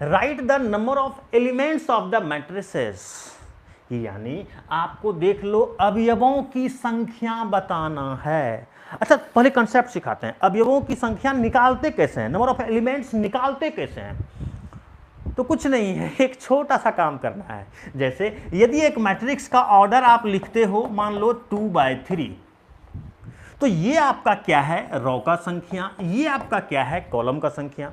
Right the number of elements of the matrices, यानी आपको देख लो अवयवों की संख्या बताना है। अच्छा पहले कंसेप्ट सिखाते हैं, अवयवों की संख्या निकालते कैसे हैं, नंबर ऑफ एलिमेंट्स निकालते कैसे हैं। तो कुछ नहीं है, एक छोटा सा काम करना है। जैसे यदि एक मैट्रिक्स का ऑर्डर आप लिखते हो, मान लो 2/3, तो ये आपका क्या है, रो का संख्या, ये आपका क्या है, कॉलम का संख्या।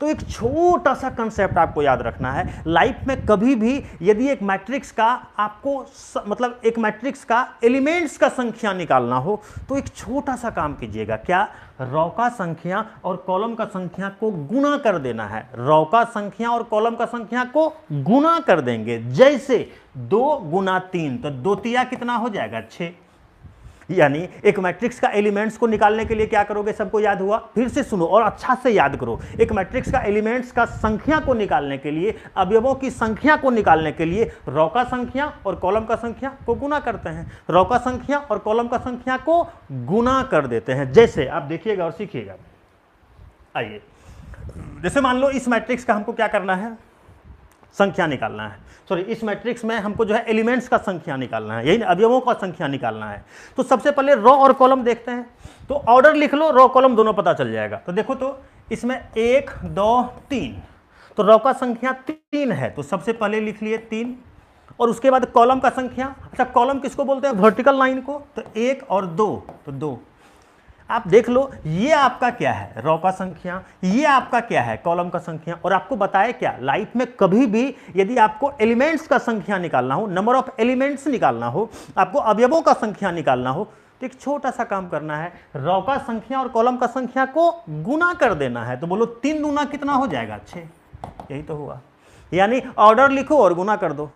तो एक छोटा सा कंसेप्ट आपको याद रखना है, लाइफ में कभी भी यदि एक मैट्रिक्स का आपको मतलब एक मैट्रिक्स का एलिमेंट्स का संख्या निकालना हो तो एक छोटा सा काम कीजिएगा, क्या, रो का संख्या और कॉलम का संख्या को गुना कर देना है। रो का संख्या और कॉलम का संख्या को गुना कर देंगे, जैसे 2 × 3, तो 2 तिया कितना हो जाएगा, 6। यानी एक मैट्रिक्स का एलिमेंट्स को निकालने के लिए क्या करोगे, सबको याद हुआ, फिर से सुनो और अच्छा से याद करो। एक मैट्रिक्स का एलिमेंट्स का संख्या को निकालने के लिए, अवयवों की संख्या को निकालने के लिए रो का संख्या और कॉलम का संख्या को गुना करते हैं। रो का संख्या और कॉलम का संख्या को गुना कर देते हैं। जैसे आप देखिएगा और सीखिएगा। आइए, जैसे मान लो इस मैट्रिक्स का हमको क्या करना है, संख्या निकालना है। सॉरी, इस मैट्रिक्स में हमको जो है एलिमेंट्स का संख्या निकालना है, यही अवयवों का संख्या निकालना है। तो सबसे पहले रो और कॉलम देखते हैं। तो ऑर्डर लिख लो, रो कॉलम दोनों पता चल जाएगा। तो देखो, तो इसमें 1 2 3, तो रो का संख्या 3 है, तो सबसे पहले लिख लिए 3। और उसके बाद कॉलम का संख्या, अच्छा कॉलम किसको बोलते हैं, वर्टिकल लाइन को, तो 1 और 2, तो 2। आप देख लो, ये आपका क्या है, रो का संख्या, ये आपका क्या है, कॉलम का संख्या। और आपको बताया क्या, लाइफ में कभी भी यदि आपको एलिमेंट्स का संख्या निकालना हो, नंबर ऑफ एलिमेंट्स निकालना हो, आपको अवयवों का संख्या निकालना हो, तो एक छोटा सा काम करना है, रो का संख्या और कॉलम का संख्या को गुना कर देना है। तो बोलो 3 दूना कितना हो जाएगा, 6। यही तो हुआ, यानी ऑर्डर लिखो और गुना कर दो।